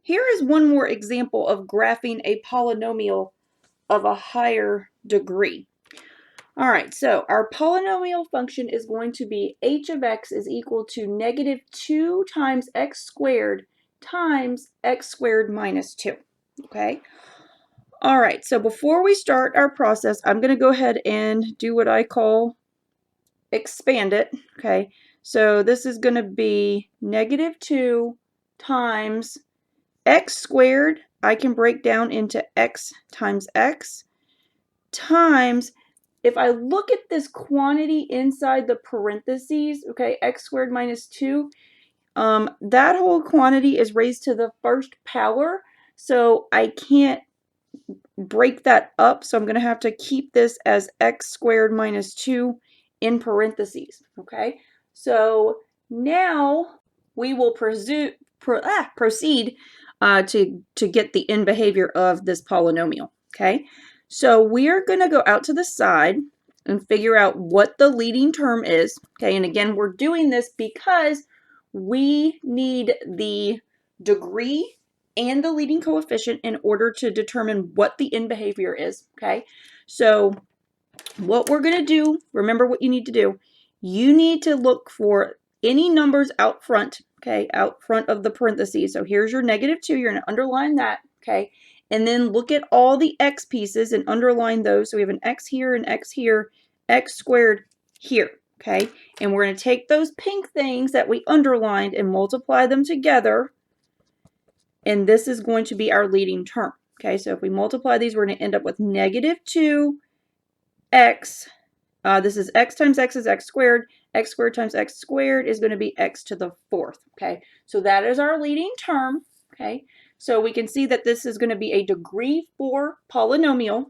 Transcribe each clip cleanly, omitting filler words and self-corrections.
here is one more example of graphing a polynomial of a higher degree. All right, so our polynomial function is going to be h of x is equal to negative 2 times x squared times x squared minus 2, okay? All right, so before we start our process, I'm going to go ahead and do what I call expand it, okay? So this is going to be negative 2 times x squared. I can break down into x times x times, if I look at this quantity inside the parentheses, okay, x squared minus 2, that whole quantity is raised to the first power, so I can't break that up, so I'm going to have to keep this as x squared minus 2 in parentheses, okay? So now we will proceed to get the end behavior of this polynomial, okay? So we are going to go out to the side and figure out what the leading term is, okay? And again, we're doing this because we need the degree and the leading coefficient in order to determine what the end behavior is, okay? So what we're going to do, remember what you need to do. You need to look for any numbers out front, okay, out front of the parentheses. So here's your negative 2. You're going to underline that, okay? And then look at all the x pieces and underline those. So we have an x here, an x here, x squared here, okay? And we're going to take those pink things that we underlined and multiply them together. And this is going to be our leading term. Okay, so if we multiply these, we're going to end up with negative 2x. This is x times x is x squared. X squared times x squared is going to be x to the 4th. Okay, so that is our leading term. Okay, so we can see that this is going to be a degree 4 polynomial.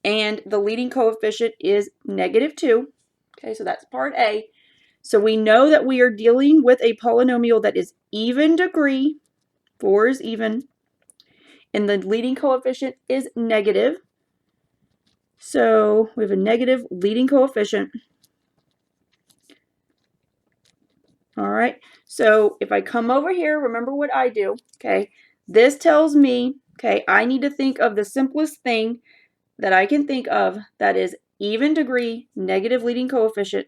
And the leading coefficient is negative 2. Okay, so that's part A. So we know that we are dealing with a polynomial that is even degree. 4 is even, and the leading coefficient is negative. So we have a negative leading coefficient. All right, so if I come over here, remember what I do, okay? This tells me, okay, I need to think of the simplest thing that I can think of that is even degree, negative leading coefficient.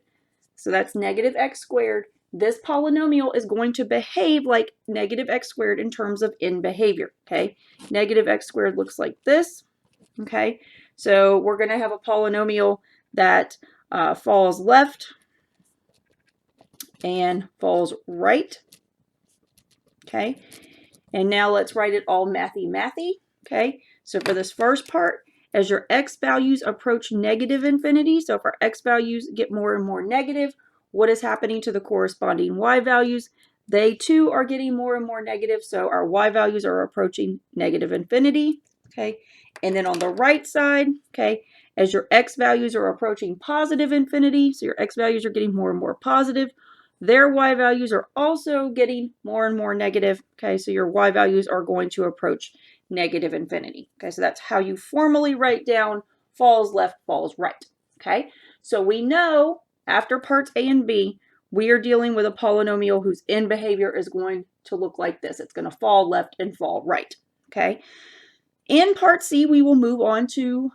So that's negative x squared. This polynomial is going to behave like negative x squared in terms of end behavior, okay? Negative x squared looks like this, okay? So we're going to have a polynomial that falls left and falls right, okay? And now let's write it all mathy, okay? So for this first part, as your x values approach negative infinity, so if our x values get more and more negative, what is happening to the corresponding y values? They too are getting more and more negative, so our y values are approaching negative infinity, okay? And then on the right side, okay, as your x values are approaching positive infinity, so your x values are getting more and more positive, their y values are also getting more and more negative, okay? So your y values are going to approach negative infinity, okay? So that's how you formally write down falls left, falls right, okay? So we know after parts A and B, we are dealing with a polynomial whose end behavior is going to look like this. It's going to fall left and fall right, okay? In part C, we will move on to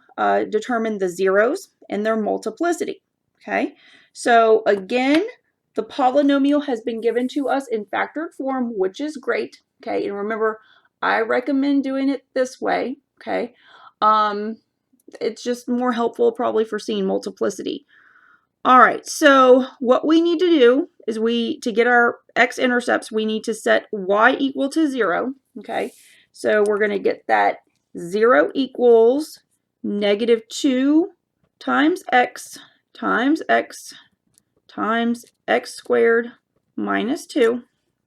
determine the zeros and their multiplicity, okay? So again, the polynomial has been given to us in factored form, which is great, okay? And remember, I recommend doing it this way, okay? It's just more helpful probably for seeing multiplicity. All right, so what we need to do is to get our x-intercepts, we need to set y equal to 0, okay? So we're going to get that 0 equals negative 2 times x times x times x squared minus 2,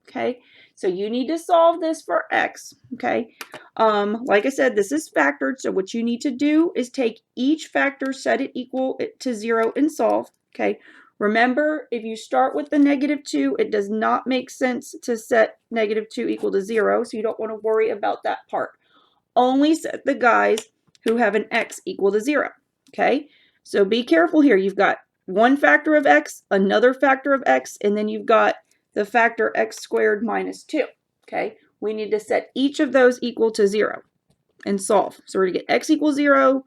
okay? So you need to solve this for x, okay? Like I said, this is factored, so what you need to do is take each factor, set it equal to 0, and solve, okay? Remember, if you start with the negative 2, it does not make sense to set negative 2 equal to 0, so you don't want to worry about that part. Only set the guys who have an x equal to 0, okay? So be careful here. You've got one factor of x, another factor of x, and then you've got the factor x squared minus 2, okay? we need to set each of those equal to 0 and solve. So we're going to get x equals 0,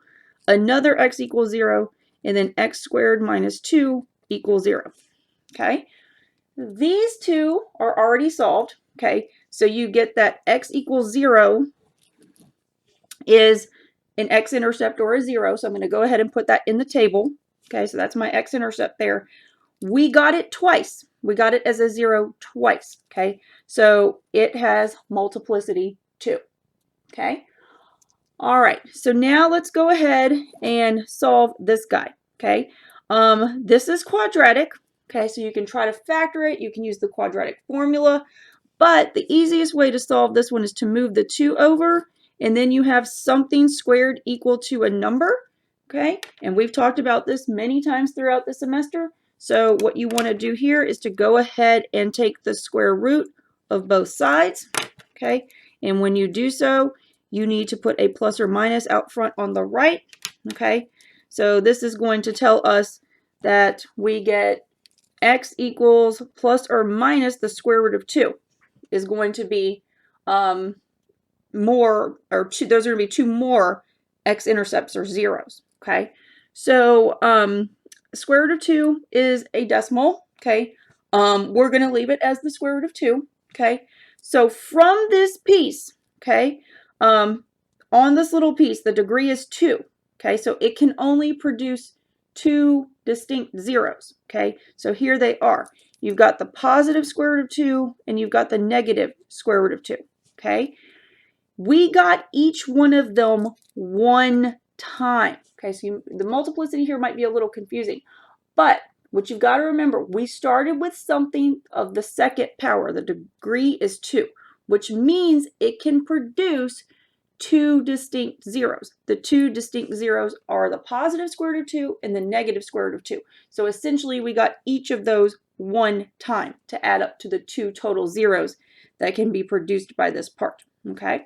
another x equals 0, and then x squared minus 2 equals 0. Okay? These two are already solved. Okay? So you get that x equals 0 is an x-intercept or a 0. So I'm going to go ahead and put that in the table. Okay? So that's my x-intercept there. We got it twice. We got it as a 0 twice. Okay? So it has multiplicity 2. Okay? All right, so now let's go ahead and solve this guy, okay? This is quadratic, okay? So you can try to factor it. You can use the quadratic formula, but the easiest way to solve this one is to move the 2 over, and then you have something squared equal to a number, okay? And we've talked about this many times throughout the semester. So what you want to do here is to go ahead and take the square root of both sides, okay? And when you do so, you need to put a plus or minus out front on the right, okay? So this is going to tell us that we get x equals plus or minus the square root of 2 is going to be more, or two, those are going to be 2 more x-intercepts or zeros, okay? So square root of 2 is a decimal, okay? We're going to leave it as the square root of 2, okay? So from this piece, okay, on this little piece, the degree is 2, okay? So it can only produce 2 distinct zeros, okay? So here they are. You've got the positive square root of 2, and you've got the negative square root of 2, okay? We got each one of them one time, okay? So the multiplicity here might be a little confusing, but what you've got to remember, we started with something of the second power. The degree is 2, which means it can produce 2 distinct zeros. The 2 distinct zeros are the positive square root of 2 and the negative square root of 2. So essentially we got each of those one time to add up to the 2 total zeros that can be produced by this part, okay?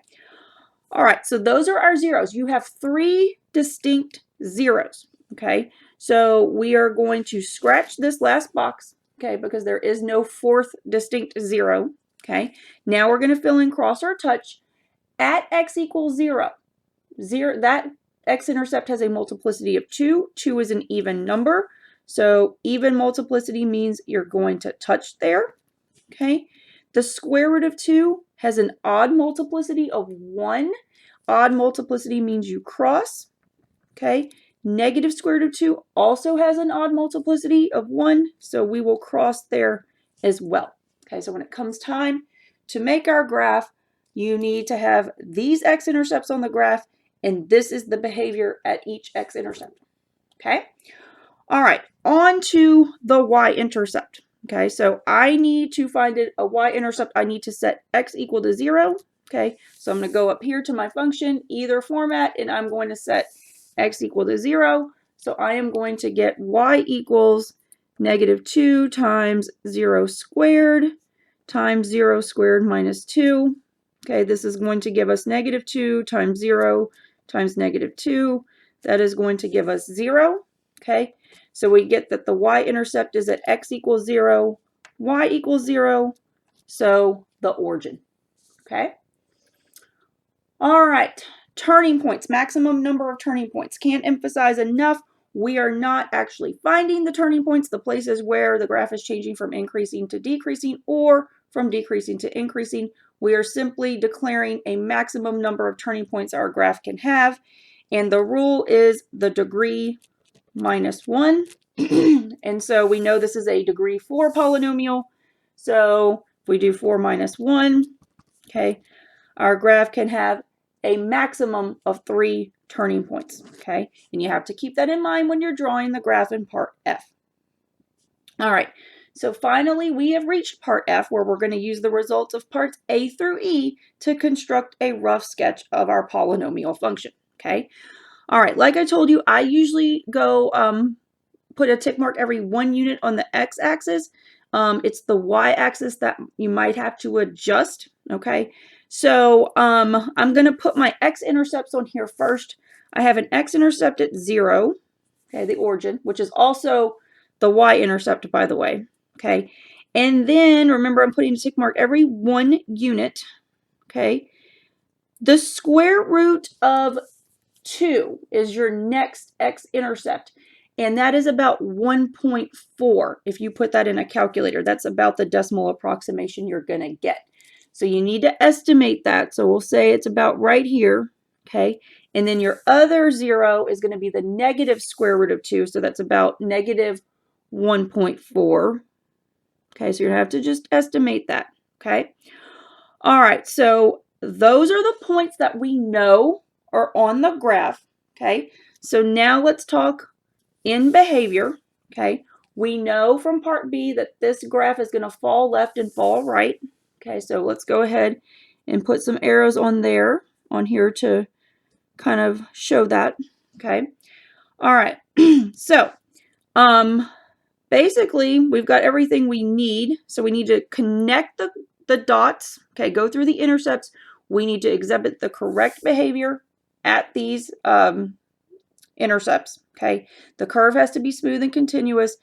All right, so those are our zeros. You have 3 distinct zeros, okay? So we are going to scratch this last box, okay, because there is no 4th distinct zero, okay? Now we're going to fill in cross or touch. At x equals 0, that x-intercept has a multiplicity of 2. 2 is an even number. So even multiplicity means you're going to touch there, okay? The square root of 2 has an odd multiplicity of 1. Odd multiplicity means you cross, okay? Negative square root of 2 also has an odd multiplicity of 1, so we will cross there as well. Okay, so when it comes time to make our graph, you need to have these x-intercepts on the graph, and this is the behavior at each x-intercept, okay? All right, on to the y-intercept, okay? So I need to find a y-intercept. I need to set x equal to 0, okay? So I'm going to go up here to my function, either format, and I'm going to set x equal to 0. So I am going to get y equals negative 2 times 0 squared times 0 squared minus 2. Okay, this is going to give us negative 2 times 0 times negative 2. That is going to give us 0. Okay, so we get that the y-intercept is at x equals 0, y equals 0, so the origin. Okay. All right, turning points, maximum number of turning points. Can't emphasize enough, we are not actually finding the turning points, the places where the graph is changing from increasing to decreasing or from decreasing to increasing. We are simply declaring a maximum number of turning points our graph can have. And the rule is the degree minus 1. And so we know this is a degree 4 polynomial. So if we do 4 minus 1, okay, our graph can have a maximum of 3 turning points, okay? And you have to keep that in mind when you're drawing the graph in part F. All right, so finally we have reached part F, where we're going to use the results of parts A through E to construct a rough sketch of our polynomial function, okay? All right, like I told you, I usually go put a tick mark every 1 unit on the x-axis. It's the y-axis that you might have to adjust, okay? So I'm going to put my x-intercepts on here first. I have an x-intercept at 0, okay, the origin, which is also the y-intercept, by the way, okay? And then, remember, I'm putting a tick mark every 1 unit, okay? The square root of 2 is your next x-intercept, and that is about 1.4. If you put that in a calculator, that's about the decimal approximation you're going to get. So you need to estimate that. So we'll say it's about right here, okay? And then your other 0 is going to be the negative square root of 2, so that's about negative 1.4. Okay, so you're going to have to just estimate that, okay? All right, so those are the points that we know are on the graph, okay? So now let's talk in behavior, okay? We know from part B that this graph is going to fall left and fall right, okay? So let's go ahead and put some arrows on there, on here to kind of show that, okay? All right, so basically we've got everything we need. So we need to connect the dots, okay, go through the intercepts. We need to exhibit the correct behavior at these intercepts, okay? The curve has to be smooth and continuous.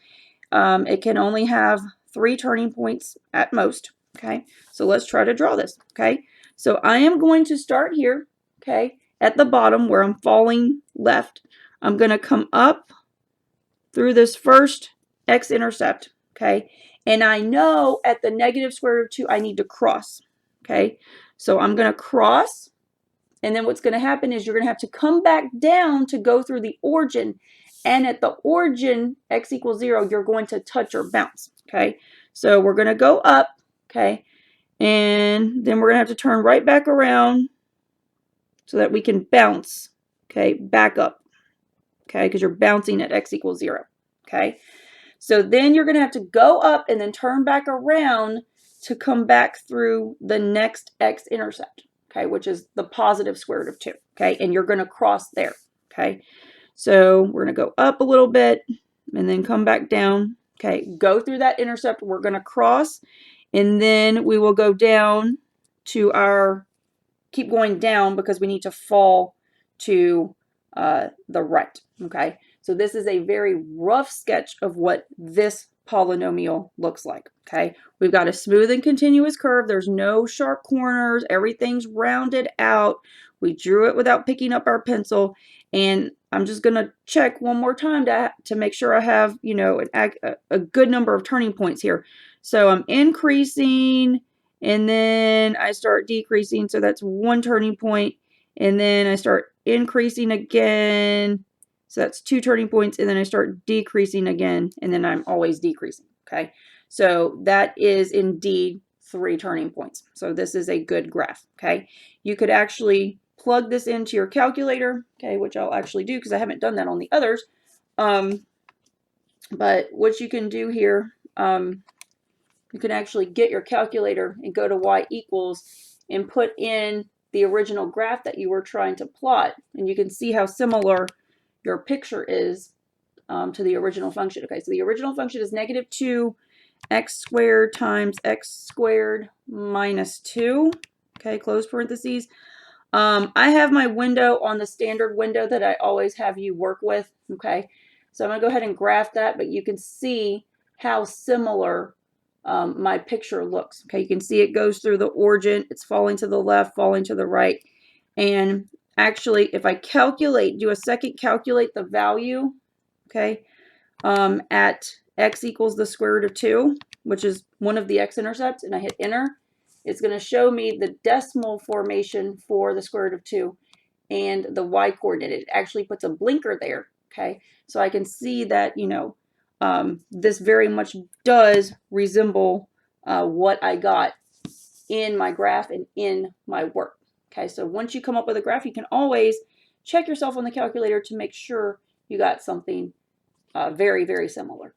It can only have 3 turning points at most, okay? So let's try to draw this, okay? So I am going to start here, okay, at the bottom where I'm falling left. I'm going to come up through this first x-intercept, okay? And I know at the negative square root of 2, I need to cross, okay? So I'm going to cross, and then what's going to happen is you're going to have to come back down to go through the origin. And at the origin, x equals 0, you're going to touch or bounce, okay? So we're going to go up, okay? And then we're going to have to turn right back around so that we can bounce, okay, back up, okay? Because you're bouncing at x equals 0, okay? So then you're going to have to go up and then turn back around to come back through the next x-intercept, okay, which is the positive square root of 2, okay, and you're going to cross there, okay. So we're going to go up a little bit and then come back down, okay, go through that intercept. We're going to cross, and then we will go down to our, keep going down because we need to fall to the right, okay. So this is a very rough sketch of what this polynomial looks like, okay? We've got a smooth and continuous curve. There's no sharp corners. Everything's rounded out. We drew it without picking up our pencil. And I'm just going to check one more time to make sure I have, you know, a good number of turning points here. So I'm increasing, and then I start decreasing. So that's 1 turning point. And then I start increasing again. So that's 2 turning points, and then I start decreasing again, and then I'm always decreasing, okay? So that is indeed 3 turning points. So this is a good graph, okay? You could actually plug this into your calculator, okay, which I'll actually do because I haven't done that on the others. But what you can do here, you can actually get your calculator and go to y equals and put in the original graph that you were trying to plot, and you can see how similar your picture is to the original function. Okay, so the original function is negative 2x squared times x squared minus 2. Okay, close parentheses. I have my window on the standard window that I always have you work with. Okay, so I'm going to go ahead and graph that, but you can see how similar my picture looks. Okay, you can see it goes through the origin. It's falling to the left, falling to the right. And actually, if I do a second calculate the value, okay, at x equals the square root of 2, which is one of the x-intercepts, and I hit enter, it's going to show me the decimal formation for the square root of 2 and the y-coordinate. It actually puts a blinker there, okay, so I can see that, you know, this very much does resemble what I got in my graph and in my work. Okay, so once you come up with a graph, you can always check yourself on the calculator to make sure you got something very, very similar.